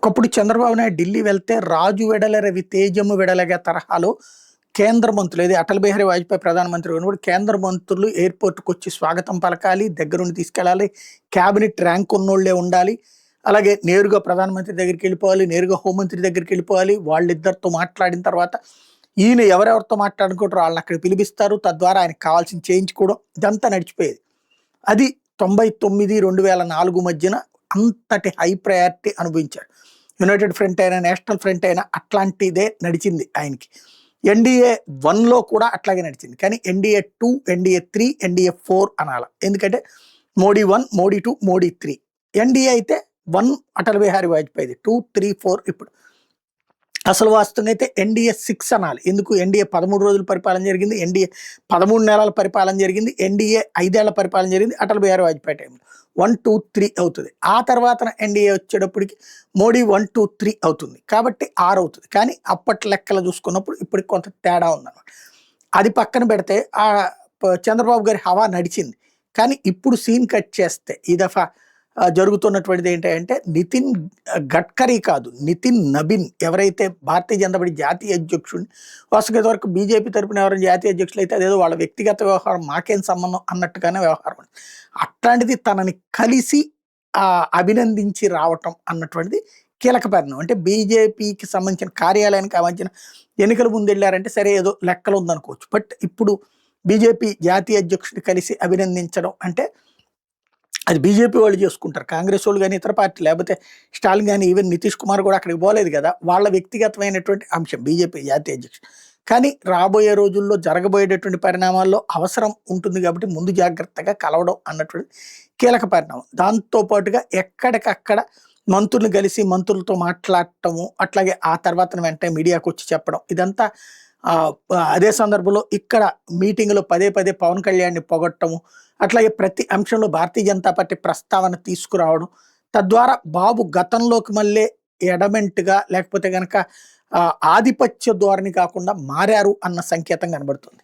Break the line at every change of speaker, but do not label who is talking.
ఒకప్పుడు చంద్రబాబు నాయుడు ఢిల్లీ వెళ్తే రాజు వెడల రవి తేజము వెడలగా తరహాలో కేంద్ర మంత్రులు ఏది అటల్ బిహారీ వాజ్పేయి ప్రధానమంత్రి ఉన్నప్పుడు కేంద్ర మంత్రులు ఎయిర్పోర్ట్కి వచ్చి స్వాగతం పలకాలి, దగ్గరుండి తీసుకెళ్ళాలి, క్యాబినెట్ ర్యాంక్ ఉన్నోళ్లే ఉండాలి. అలాగే నేరుగా ప్రధానమంత్రి దగ్గరికి వెళ్ళిపోవాలి, నేరుగా హోంమంత్రి దగ్గరికి వెళ్ళిపోవాలి. వాళ్ళిద్దరితో మాట్లాడిన తర్వాత ఈయన ఎవరెవరితో మాట్లాడుకుంటారో వాళ్ళని అక్కడ పిలిపిస్తారు. తద్వారా ఆయనకు కావాల్సిన చేయించుకోవడం ఇదంతా నడిచిపోయేది. అది 99, 2004 మధ్యన అంతటి హై ప్రయారిటీ అనుభవించాడు. యునైటెడ్ ఫ్రంట్ అయినా, నేషనల్ ఫ్రంట్ అయినా అట్లాంటిదే నడిచింది ఆయనకి. ఎన్డీఏ 1లో కూడా అట్లాగే నడిచింది. కానీ ఎన్డీఏ 2, ఎన్డీఏ 3, ఎన్డీఏ 4 అనాల. ఎందుకంటే మోడీ 1, మోడీ 2, మోడీ 3. ఎన్డీఏ అయితే 1 అటల్ బిహారీ వాజ్పేయిది, 2, 3, 4 ఇప్పుడు. అసలు వాస్తవంగా అయితే ఎన్డీఏ 6 అనాలి. ఎందుకు ఎన్డీఏ 13 రోజుల పరిపాలన జరిగింది, ఎన్డీఏ 13 నెలల పరిపాలన జరిగింది, ఎన్డీఏ 5 ఏళ్ల పరిపాలన జరిగింది అటల్ బిహారీ వాజ్పేయి టైంలో. 1, 2, 3 అవుతుంది. ఆ తర్వాత ఎన్డీఏ వచ్చేటప్పటికి మోడీ 1, 2, 3 అవుతుంది. కాబట్టి 6 అవుతుంది. కానీ అప్పటి లెక్కలు చూసుకున్నప్పుడు ఇప్పటికి కొంత తేడా ఉందన్నమాట. అది పక్కన పెడితే చంద్రబాబు గారి హవా నడిచింది. కానీ ఇప్పుడు సీన్ కట్ చేస్తే ఈ దఫా జరుగుతున్నటువంటిది ఏంటంటే నితిన్ గడ్కరీ కాదు, నితిన్ నబిన్ ఎవరైతే భారతీయ జనతా పార్టీ జాతీయ అధ్యక్షుడిని, వాస్తవిక వరకు బీజేపీ తరపున ఎవరైనా జాతీయ అధ్యక్షులు అయితే అదేదో వాళ్ళ వ్యక్తిగత వ్యవహారం, మాకేం సంబంధం అన్నట్టుగానే వ్యవహారం. అట్లాంటిది తనని కలిసి అభినందించి రావటం అన్నటువంటిది కీలక పరిణామం. అంటే బీజేపీకి సంబంధించిన కార్యాలయానికి సంబంధించిన ఎన్నికల ముందు వెళ్ళారంటే సరే ఏదో లెక్కలు ఉందనుకోవచ్చు. బట్ ఇప్పుడు బీజేపీ జాతీయ అధ్యక్షుడిని కలిసి అభినందించడం అంటే అది బీజేపీ వాళ్ళు చేసుకుంటారు. కాంగ్రెస్ వాళ్ళు కానీ, ఇతర పార్టీ లేకపోతే స్టాలిన్ కానీ, ఈవెన్ నితీష్ కుమార్ కూడా అక్కడికి పోలేదు కదా. వాళ్ళ వ్యక్తిగతమైనటువంటి అంశం బీజేపీ జాతీయ అధ్యక్షుడు. కానీ రాబోయే రోజుల్లో జరగబోయేటటువంటి పరిణామాల్లో అవసరం ఉంటుంది కాబట్టి ముందు జాగ్రత్తగా కలవడం అన్నటువంటి కీలక పరిణామం. దాంతోపాటుగా ఎక్కడికక్కడ మంత్రులు కలిసి మంత్రులతో మాట్లాడటము, అట్లాగే ఆ తర్వాత వెంటనే మీడియాకు వచ్చి చెప్పడం ఇదంతా అదే సందర్భంలో ఇక్కడ మీటింగ్లో పదే పదే పవన్ కళ్యాణ్ని పొగట్టము, అట్లాగే ప్రతి అంశంలో భారతీయ జనతా పార్టీ ప్రస్తావన తీసుకురావడం, తద్వారా బాబు గతంలోకి మళ్ళీ ఎడమెంట్గా లేకపోతే కనుక ఆధిపత్య ధోరణి కాకుండా మారారు అన్న సంకేతం కనబడుతుంది.